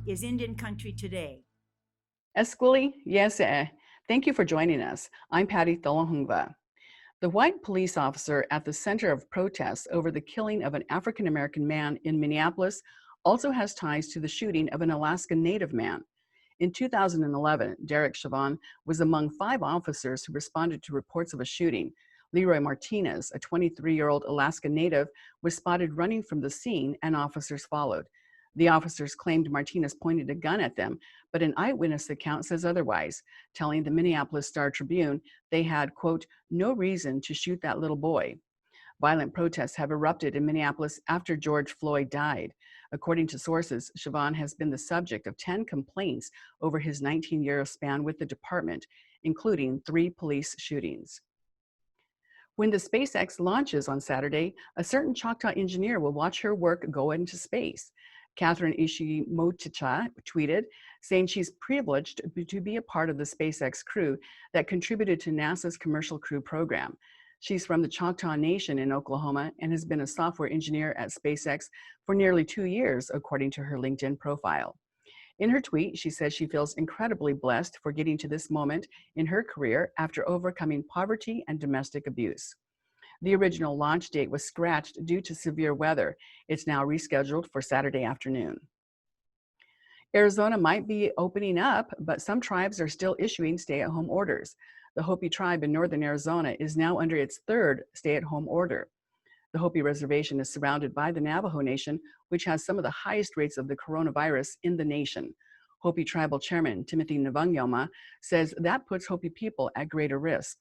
is Indian Country Today. Esquili, yes, thank you for joining us. I'm Patty Tholahungva. The white police officer at the center of protests over the killing of an African American man in Minneapolis also has ties to the shooting of an Alaskan Native man. In 2011, Derek Chauvin was among 5 officers who responded to reports of a shooting. Leroy Martinez, a 23-year-old Alaskan Native, was spotted running from the scene and officers followed. The officers claimed Martinez pointed a gun at them, but an eyewitness account says otherwise, telling the Minneapolis Star-Tribune they had, quote, no reason to shoot that little boy. Violent protests have erupted in Minneapolis after George Floyd died. According to sources, Chauvin has been the subject of 10 complaints over his 19-year span with the department, including 3 police shootings. When the SpaceX launches on Saturday, a certain Choctaw engineer will watch her work go into space. Catherine Ishimochicha tweeted, saying she's privileged to be a part of the SpaceX crew that contributed to NASA's Commercial Crew program. She's from the Choctaw Nation in Oklahoma and has been a software engineer at SpaceX for nearly 2 years, according to her LinkedIn profile. In her tweet, she says she feels incredibly blessed for getting to this moment in her career after overcoming poverty and domestic abuse. The original launch date was scratched due to severe weather. It's now rescheduled for Saturday afternoon. Arizona might be opening up, but some tribes are still issuing stay-at-home orders. The Hopi tribe in northern Arizona is now under its 3rd stay-at-home order. The Hopi reservation is surrounded by the Navajo Nation, which has some of the highest rates of the coronavirus in the nation. Hopi Tribal Chairman Timothy Navanyoma says that puts Hopi people at greater risk.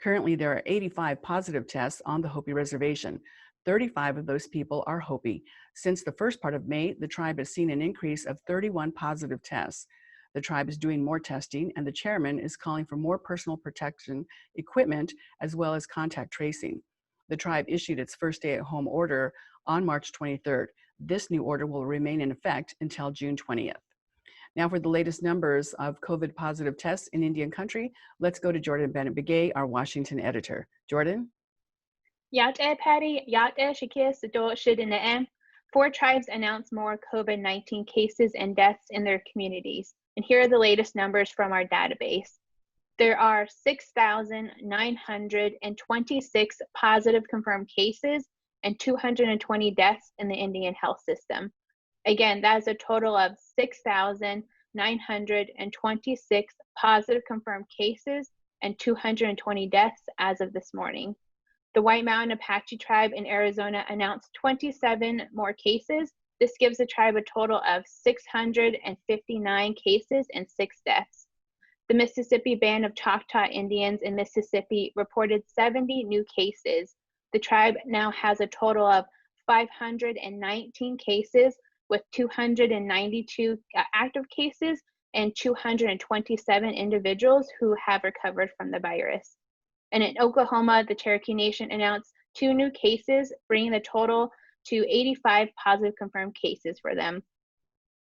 Currently, there are 85 positive tests on the Hopi reservation. 35 of those people are Hopi. Since the first part of May, the tribe has seen an increase of 31 positive tests. The tribe is doing more testing, and the chairman is calling for more personal protection equipment as well as contact tracing. The tribe issued its first stay-at-home order on March 23rd. This new order will remain in effect until June 20th. Now for the latest numbers of COVID positive tests in Indian Country, let's go to Jordan Bennett-Begay, our Washington editor. Jordan? Yate Patty, Yate Shakis, Do Shidina'em. 4 tribes announced more COVID-19 cases and deaths in their communities. And here are the latest numbers from our database. There are 6,926 positive confirmed cases and 220 deaths in the Indian health system. Again, that is a total of 6,926 positive confirmed cases and 220 deaths as of this morning. The White Mountain Apache tribe in Arizona announced 27 more cases. This gives the tribe a total of 659 cases and 6 deaths. The Mississippi Band of Choctaw Indians in Mississippi reported 70 new cases. The tribe now has a total of 519 cases with 292 active cases and 227 individuals who have recovered from the virus. And in Oklahoma, the Cherokee Nation announced 2 new cases, bringing the total to 85 positive confirmed cases for them.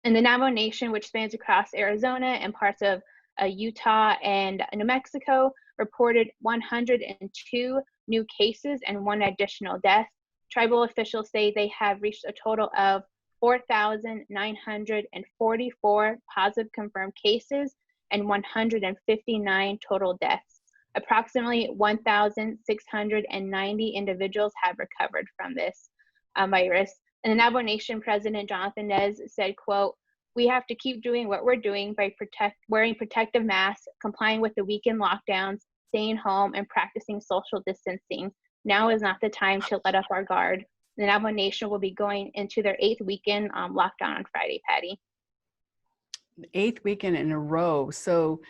And the Navajo Nation, which spans across Arizona and parts of Utah and New Mexico, reported 102 new cases and 1 additional death. Tribal officials say they have reached a total of 4,944 positive confirmed cases and 159 total deaths. Approximately 1,690 individuals have recovered from this virus. And the Navajo Nation President Jonathan Nez said, quote, "We have to keep doing what we're doing by wearing protective masks, complying with the weekend lockdowns, staying home, and practicing social distancing. Now is not the time to let up our guard." The Navajo Nation will be going into their 8th weekend lockdown on Friday, Patty. 8th weekend in a row. So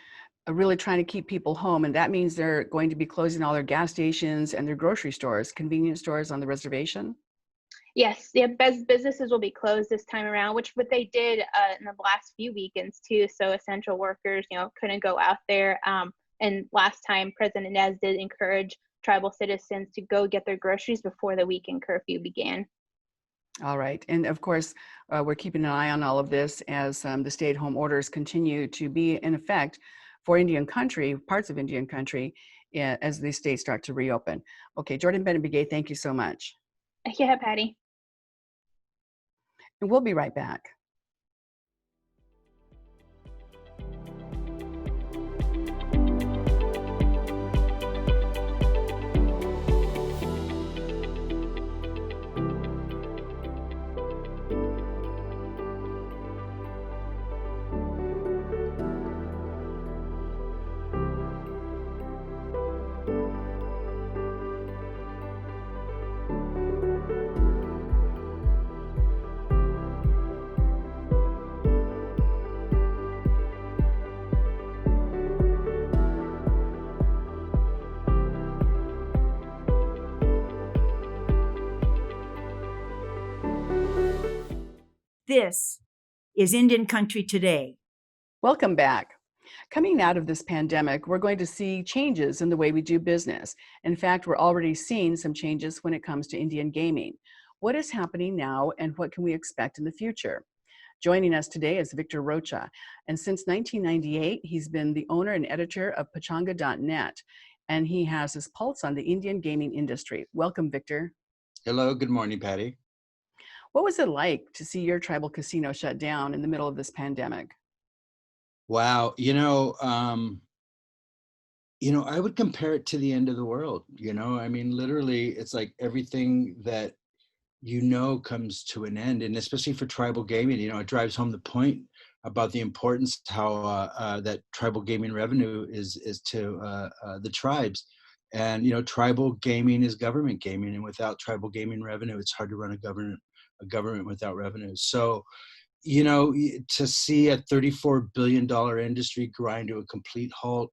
really trying to keep people home. And that means they're going to be closing all their gas stations and their grocery stores, convenience stores on the reservation? Yes, yeah, businesses will be closed this time around, which what they did in the last few weekends too. So essential workers, couldn't go out there. And last time, President Nez did encourage tribal citizens to go get their groceries before the weekend curfew began. All right. And of course, we're keeping an eye on all of this as the stay-at-home orders continue to be in effect for Indian Country, parts of Indian Country, as these states start to reopen. Okay, Jordan Bennett-Begay, thank you so much. Yeah, Patty. And we'll be right back. This is Indian Country Today. Welcome back. Coming out of this pandemic, we're going to see changes in the way we do business. In fact, we're already seeing some changes when it comes to Indian gaming. What is happening now and what can we expect in the future? Joining us today is Victor Rocha, and since 1998, he's been the owner and editor of Pachanga.net, and he has his pulse on the Indian gaming industry. Welcome, Victor. Hello, good morning, Patty. What was it like to see your tribal casino shut down in the middle of this pandemic? Wow, I would compare it to the end of the world. I mean, literally, it's like everything that comes to an end, and especially for tribal gaming, it drives home the point about the importance how that tribal gaming revenue is to the tribes, and tribal gaming is government gaming, and without tribal gaming revenue, it's hard to run a government without revenue. So to see a $34 billion industry grind to a complete halt,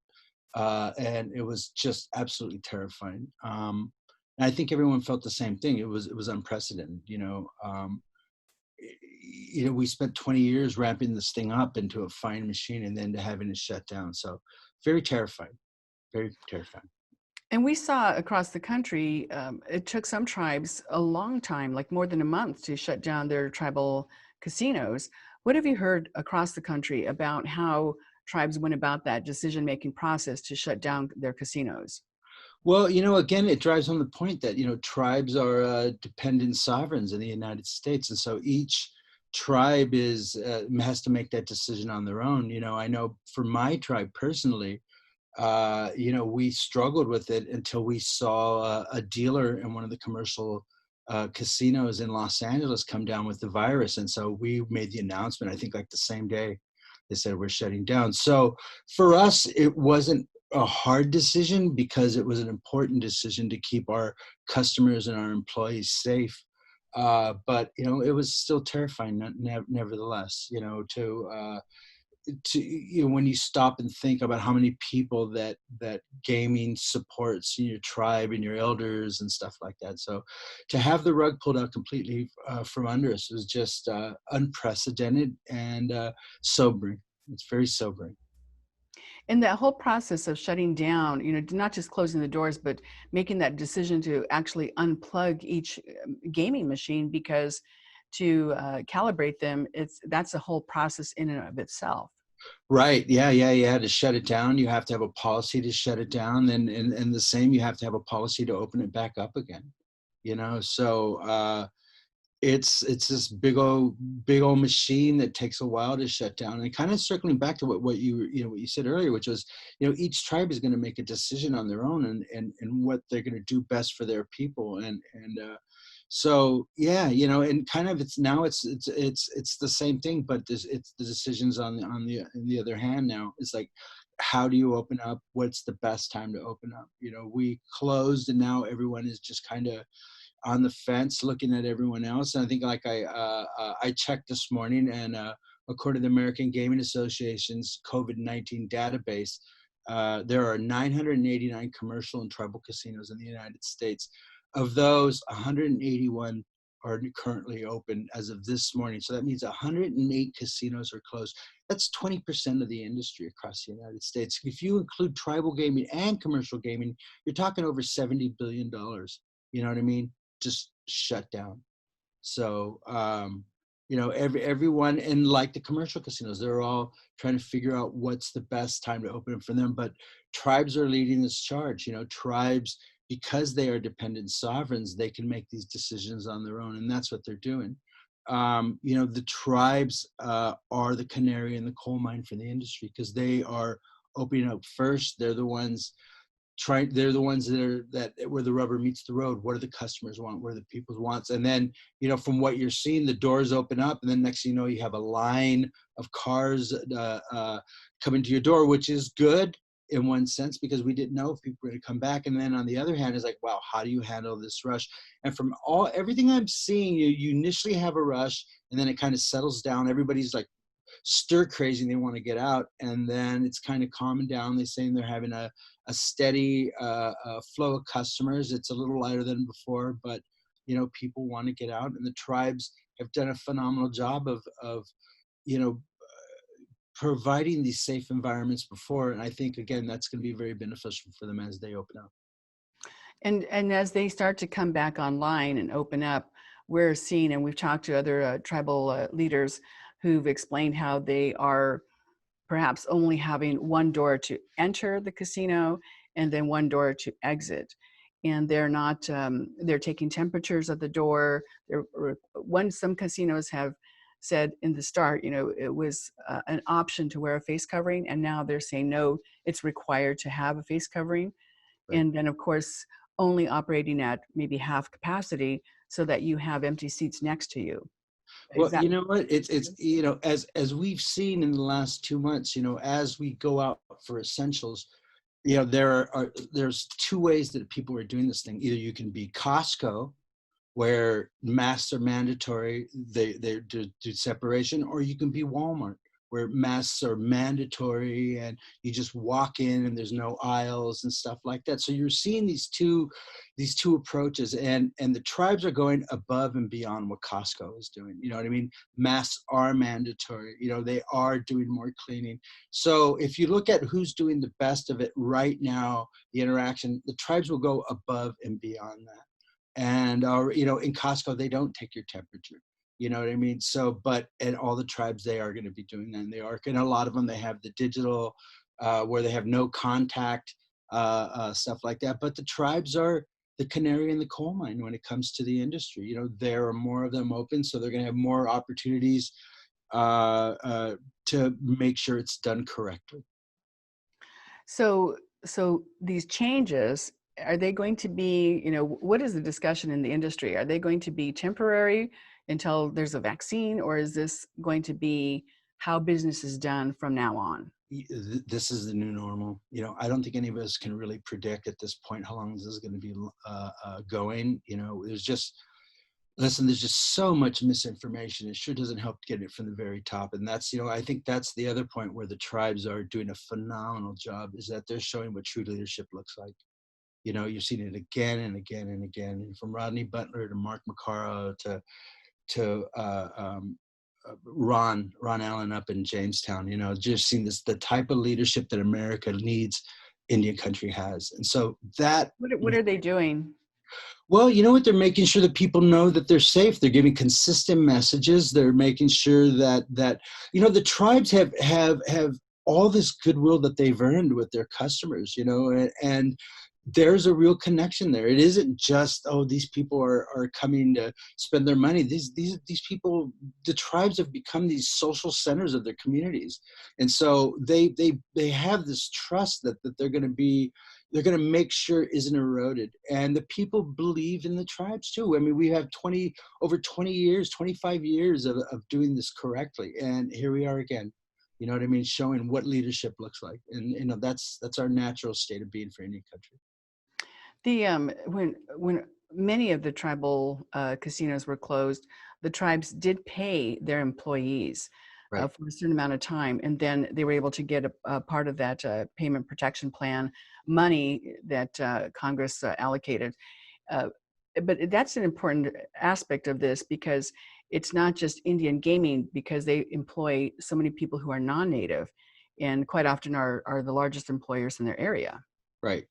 and it was just absolutely terrifying. And I think everyone felt the same thing. It was unprecedented. We spent 20 years ramping this thing up into a fine machine, and then to having it shut down. So very terrifying, very terrifying. And we saw across the country, it took some tribes a long time, like more than a month, to shut down their tribal casinos. What have you heard across the country about how tribes went about that decision-making process to shut down their casinos? Well, again, it drives home the point that, tribes are dependent sovereigns in the United States. And so each tribe has to make that decision on their own. I know for my tribe personally, we struggled with it until we saw a dealer in one of the commercial casinos in Los Angeles come down with the virus. And so we made the announcement, I think like the same day they said we're shutting down. So for us, it wasn't a hard decision because it was an important decision to keep our customers and our employees safe. But, it was still terrifying, nevertheless, when you stop and think about how many people that gaming supports in your tribe and your elders and stuff like that. So to have the rug pulled out completely from under us was just unprecedented and sobering. It's very sobering. In that whole process of shutting down, not just closing the doors, but making that decision to actually unplug each gaming machine, because to calibrate them, that's a whole process in and of itself. Right. Yeah. To shut it down, you have to have a policy to shut it down, and the same, you have to have a policy to open it back up again. So it's this big old machine that takes a while to shut down. And kind of circling back to what you said earlier, which was, each tribe is going to make a decision on their own and what they're going to do best for their people. So yeah, and kind of it's the same thing, but it's the decisions on the other hand. Now it's like, how do you open up? What's the best time to open up? We closed, and now everyone is just kind of on the fence looking at everyone else. And I think like I checked this morning, and according to the American Gaming Association's COVID-19 database, there are 989 commercial and tribal casinos in the United States. Of those, 181 are currently open as of this morning. So that means 108 casinos are closed. That's 20% of the industry across the United States. If you include tribal gaming and commercial gaming, you're talking over $70 billion. You know what I mean? Just shut down. So, everyone, and like the commercial casinos, they're all trying to figure out what's the best time to open it for them. But tribes are leading this charge. Tribes, because they are dependent sovereigns, they can make these decisions on their own, and that's what they're doing. The tribes are the canary in the coal mine for the industry, because they are opening up first. They're the ones they're the ones that where the rubber meets the road. What do the customers want? What are the people's wants? And then, from what you're seeing, the doors open up, and then next thing you know, you have a line of cars coming to your door, which is good in one sense, because we didn't know if people were going to come back. And then on the other hand, is like, wow, how do you handle this rush? And from everything I'm seeing, you initially have a rush, and then it kind of settles down. Everybody's like stir crazy and they want to get out, and then it's kind of calming down. They're saying they're having a steady flow of customers. It's a little lighter than before, but people want to get out, and the tribes have done a phenomenal job of you know, providing these safe environments before. And I think, again, that's going to be very beneficial for them as they open up. And as they start to come back online and open up, we're seeing, and we've talked to other tribal leaders who've explained how they are perhaps only having one door to enter the casino and then one door to exit. And they're not, they're taking temperatures at the door. Some casinos have said in the start, it was an option to wear a face covering. And now they're saying, no, it's required to have a face covering. Right. And then of course, only operating at maybe half capacity so that you have empty seats next to you. Well, you know what? It's as we've seen in the last 2 months, as we go out for essentials, there's two ways that people are doing this thing. Either you can be Costco, where masks are mandatory, they do separation, or you can be Walmart, where masks are mandatory and you just walk in and there's no aisles and stuff like that. So you're seeing these two approaches, and the tribes are going above and beyond what Costco is doing. You know what I mean? Masks are mandatory. They are doing more cleaning. So if you look at who's doing the best of it right now, the interaction, the tribes will go above and beyond that. And in Costco, they don't take your temperature. You know what I mean? So, and all the tribes, they are going to be doing that. And they are, and a lot of them, they have the digital, where they have no contact, stuff like that. But the tribes are the canary in the coal mine when it comes to the industry. There are more of them open, so they're going to have more opportunities to make sure it's done correctly. So these changes, are they going to be, what is the discussion in the industry? Are they going to be temporary until there's a vaccine, or is this going to be how business is done from now on? This is the new normal. I don't think any of us can really predict at this point how long this is going to be going. There's just so much misinformation. It sure doesn't help get it from the very top. And that's, I think that's the other point where the tribes are doing a phenomenal job, is that they're showing what true leadership looks like. You've seen it again and again and again, and from Rodney Butler to Mark McCarrow to Ron Allen up in Jamestown. Just seeing the type of leadership that America needs, Indian country has. And so that. What are they doing? Well, you know what? They're making sure that people know that they're safe. They're giving consistent messages. They're making sure that the tribes have all this goodwill that they've earned with their customers, and there's a real connection there. It isn't just, these people are coming to spend their money. These people, the tribes have become these social centers of their communities. And so they have this trust that they're going to make sure isn't eroded. And the people believe in the tribes too. I mean, we have over 20 years, 25 years of doing this correctly. And here we are again, you know what I mean? Showing what leadership looks like. And, that's our natural state of being for any country. When many of the tribal casinos were closed, the tribes did pay their employees Right. for a certain amount of time, and then they were able to get a part of that payment protection plan money that Congress allocated. But that's an important aspect of this, because it's not just Indian gaming, because they employ so many people who are non-native, and quite often are the largest employers in their area. Right.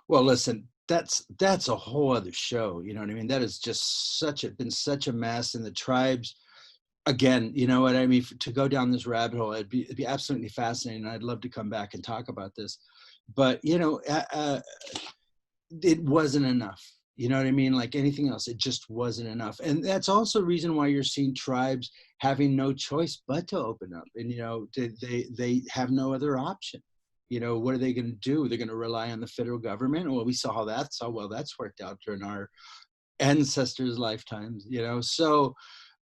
Well, listen, that's a whole other show. You know what I mean? That is just been such a mess. And the tribes, again, you know what I mean? To go down this rabbit hole, it'd be absolutely fascinating. I'd love to come back and talk about this, but it wasn't enough. You know what I mean? Like anything else, it just wasn't enough. And that's also the reason why you're seeing tribes having no choice but to open up. And, they have no other option. What are they going to do? They're going to rely on the federal government. Well, we saw how that's worked out during our ancestors' lifetimes, So,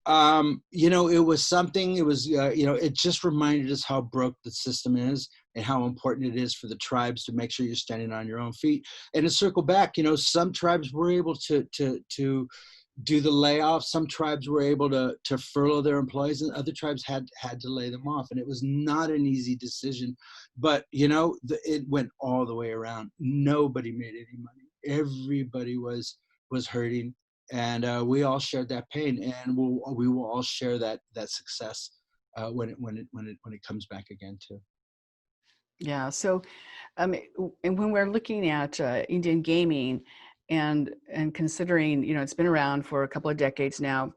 it was something, it just reminded us how broke the system is and how important it is for the tribes to make sure you're standing on your own feet. And to circle back, some tribes were able to do the layoffs. Some tribes were able to furlough their employees, and other tribes had to lay them off. And it was not an easy decision, but it went all the way around. Nobody made any money. Everybody was hurting. and we all shared that pain, and we will all share that success when it comes back again too. Yeah. So, and when we're looking at Indian gaming, and considering, it's been around for a couple of decades now,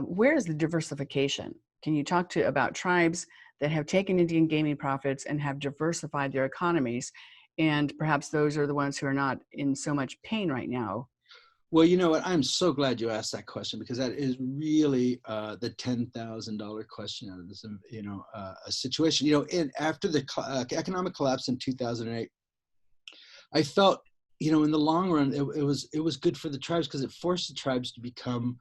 where is the diversification? Can you talk about tribes that have taken Indian gaming profits and have diversified their economies, and perhaps those are the ones who are not in so much pain right now? Well, you know what? I'm so glad you asked that question, because that is really the $10,000 question out of this, a situation. After the economic collapse in 2008, I felt, in the long run, it was good for the tribes, because it forced the tribes to become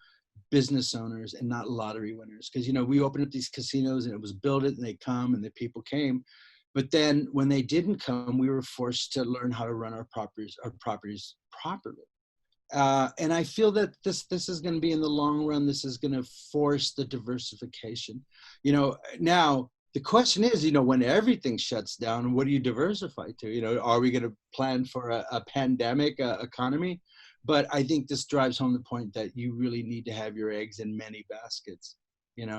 business owners and not lottery winners. Because we opened up these casinos, and it was build it and they come, and the people came. But then when they didn't come, we were forced to learn how to run our properties properly. And I feel that this is going to be, in the long run, this is going to force the diversification. Now the question is, when everything shuts down, what do you diversify to? Are we going to plan for a pandemic economy? But I think this drives home the point that you really need to have your eggs in many baskets.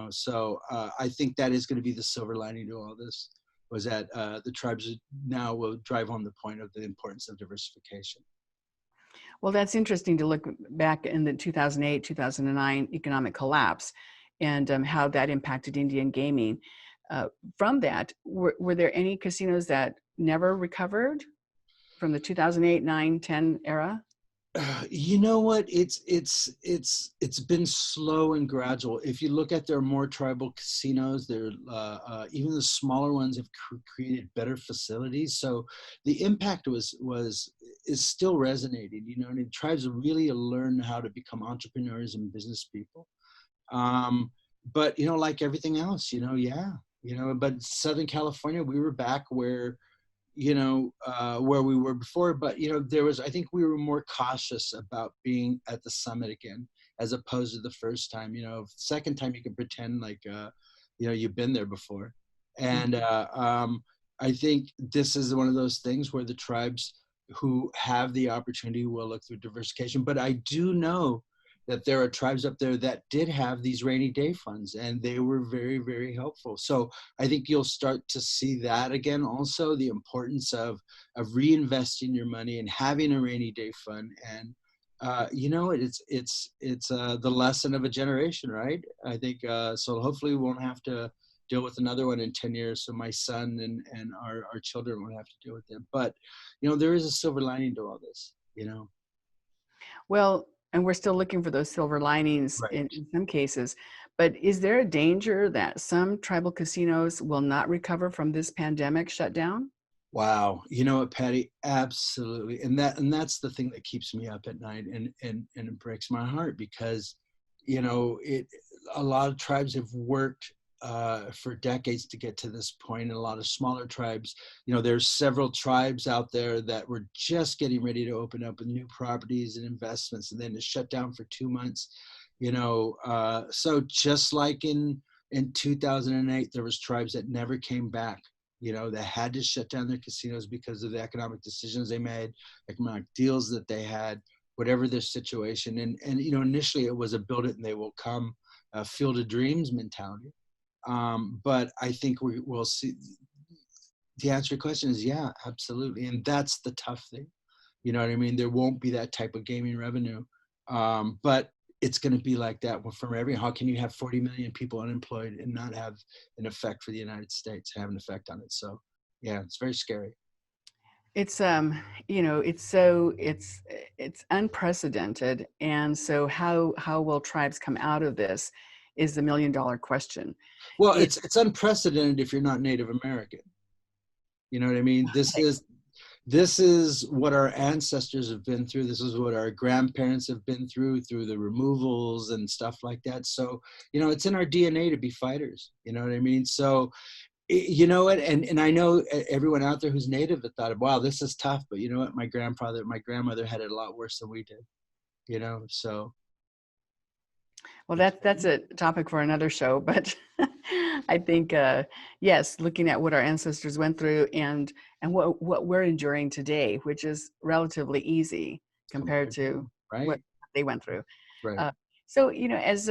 So I think that is going to be the silver lining to all this, was that the tribes now will drive home the point of the importance of diversification. Well, that's interesting to look back in the 2008, 2009 economic collapse, and how that impacted Indian gaming. From that, were there any casinos that never recovered from the 2008, 9, 10 era? You know what? It's been slow and gradual. If you look at their more tribal casinos, they're even the smaller ones have created better facilities. So the impact is still resonating. And tribes really learn how to become entrepreneurs and business people. But like everything else, yeah. But Southern California, we were back where where we were before, but I think we were more cautious about being at the summit again, as opposed to the first time. Second time you can pretend like you've been there before. And I think this is one of those things where the tribes who have the opportunity will look through diversification. But I do know that there are tribes up there that did have these rainy day funds, and they were very, very helpful. So I think you'll start to see that again, also the importance of reinvesting your money and having a rainy day fund. And it's the lesson of a generation, right? I think so. Hopefully we won't have to deal with another one in 10 years. So my son and our children won't have to deal with them. But there is a silver lining to all this. Well, and we're still looking for those silver linings Right. in some cases. But is there a danger that some tribal casinos will not recover from this pandemic shutdown? Wow. You know what, Patty? Absolutely. And that's the thing that keeps me up at night, and it breaks my heart, because, a lot of tribes have worked for decades to get to this point, and a lot of smaller tribes, there's several tribes out there that were just getting ready to open up with new properties and investments, and then to shut down for 2 months. So just like in 2008, there was tribes that never came back. They had to shut down their casinos because of the economic decisions they made, economic deals that they had, whatever their situation. And initially it was a build it and they will come, field of dreams mentality. But I think we'll see. The answer to your question is yeah, absolutely. And that's the tough thing. You know what I mean? There won't be that type of gaming revenue. But it's going to be like that from how can you have 40 million people unemployed and not have an effect for the United States, have an effect on it? So yeah, it's very scary. It's it's unprecedented, and so how will tribes come out of this is the $1,000,000 question. Well, it's unprecedented if you're not Native American. You know what I mean? This is what our ancestors have been through. This is what our grandparents have been through the removals and stuff like that. So, it's in our DNA to be fighters. You know what I mean? So, you know what? And I know everyone out there who's Native that thought, wow, this is tough. But you know what? My grandmother had it a lot worse than we did, so. Well, that's a topic for another show, but I think, yes, looking at what our ancestors went through and what we're enduring today, which is relatively easy compared to Right. what they went through. Right. So, as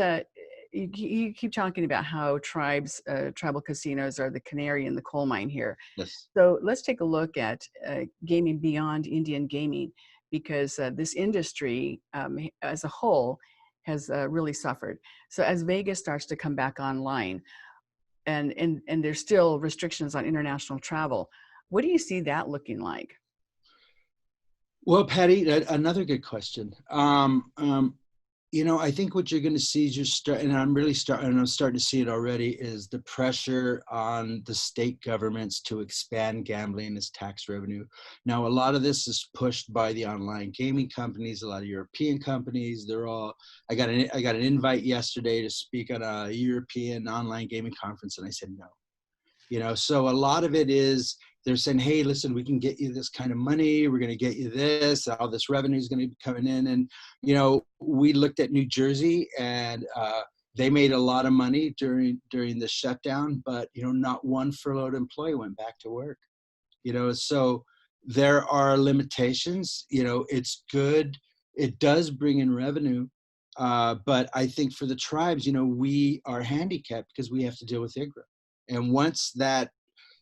you keep talking about how tribal casinos are the canary in the coal mine here. Yes. So let's take a look at gaming beyond Indian gaming, because this industry as a whole has really suffered. So as Vegas starts to come back online, and there's still restrictions on international travel, what do you see that looking like? Well, Patty, another good question. I think what you're going to see is and I'm starting to see it already, is the pressure on the state governments to expand gambling as tax revenue. Now, a lot of this is pushed by the online gaming companies, a lot of European companies. I got an invite yesterday to speak at a European online gaming conference, and I said no. So a lot of it is they're saying, hey, listen, we can get you this kind of money. We're going to get you this. All this revenue is going to be coming in. And, we looked at New Jersey, and they made a lot of money during the shutdown, but, not one furloughed employee went back to work. So there are limitations. It's good. It does bring in revenue. But I think for the tribes, we are handicapped because we have to deal with IGRA. And once that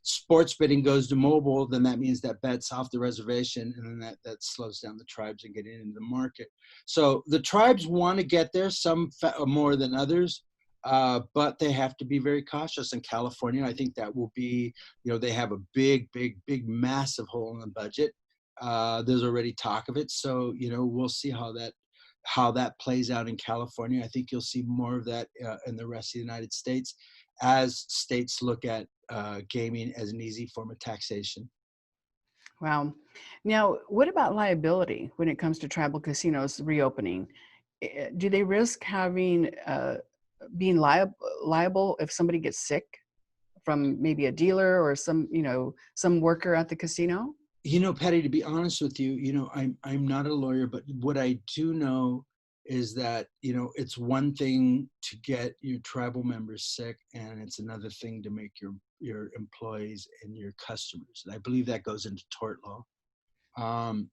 sports betting goes to mobile, then that means that bet's off the reservation, and then that slows down the tribes and getting into the market. So the tribes want to get there, some more than others, but they have to be very cautious. In California, I think that will be, they have a big, massive hole in the budget. There's already talk of it. So, we'll see how that plays out in California. I think you'll see more of that in the rest of the United States, as states look at gaming as an easy form of taxation. Wow. Now, what about liability when it comes to tribal casinos reopening? Do they risk being liable if somebody gets sick from maybe a dealer or some worker at the casino? Patty, to be honest with you, I'm not a lawyer, but what I do know is that, it's one thing to get your tribal members sick, and it's another thing to make your employees and your customers. And I believe that goes into tort law.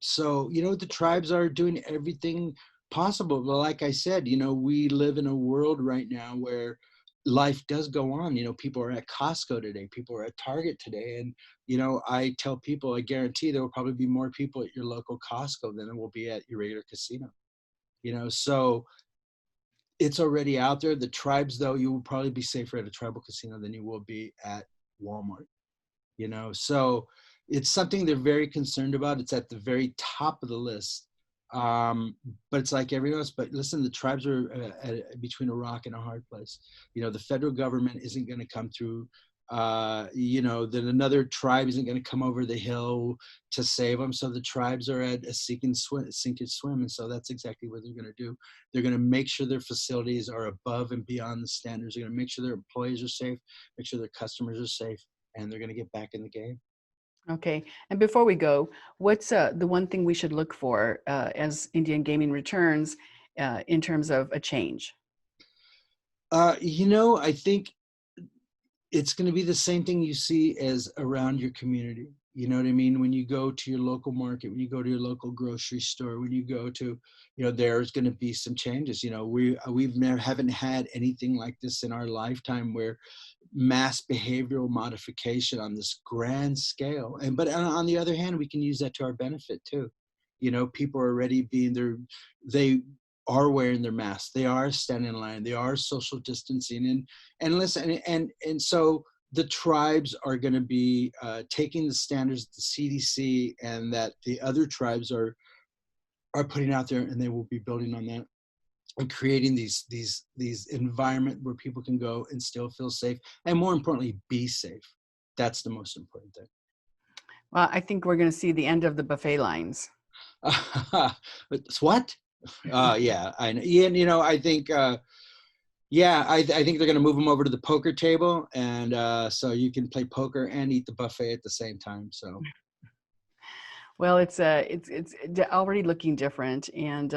So, the tribes are doing everything possible. But like I said, we live in a world right now where life does go on. People are at Costco today, people are at Target today. And, I tell people, I guarantee there will probably be more people at your local Costco than there will be at your regular casino. So it's already out there. The tribes, though, you will probably be safer at a tribal casino than you will be at Walmart. So it's something they're very concerned about. It's at the very top of the list. But it's like everyone else. But listen, the tribes are between a rock and a hard place. The federal government isn't going to come through. Then another tribe isn't going to come over the hill to save them. So the tribes are at a sink and swim. And so that's exactly what they're going to do. They're going to make sure their facilities are above and beyond the standards. They're going to make sure their employees are safe, make sure their customers are safe, and they're going to get back in the game. Okay. And before we go, what's the one thing we should look for as Indian gaming returns in terms of a change? I think it's going to be the same thing you see as around your community. You know what I mean? When you go to your local market, when you go to your local grocery store, when you go to, there's going to be some changes. Haven't had anything like this in our lifetime, where mass behavioral modification on this grand scale. But on the other hand, we can use that to our benefit too. People are already they are wearing their masks, they are standing in line, they are social distancing, and listen, and so the tribes are going to be taking the standards the CDC and that the other tribes are putting out there, and they will be building on that and creating these environment where people can go and still feel safe, and more importantly, be safe. That's the most important thing. Well, I think we're going to see the end of the buffet lines. What? Yeah, I know. Yeah, I think, I think they're going to move them over to the poker table, and so you can play poker and eat the buffet at the same time. So, well, it's already looking different, and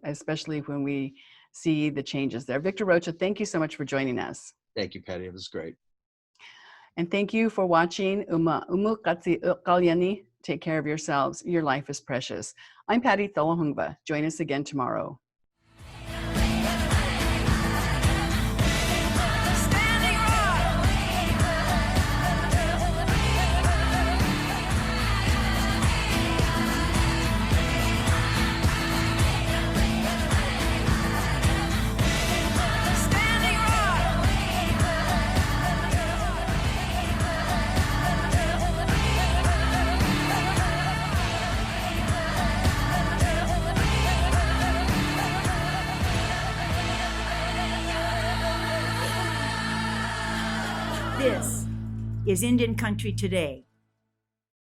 especially when we see the changes there. Victor Rocha, thank you so much for joining us. Thank you, Patty. It was great. And thank you for watching. Take care of yourselves. Your life is precious. I'm Patty Tholahungva. Join us again tomorrow. is Indian country today?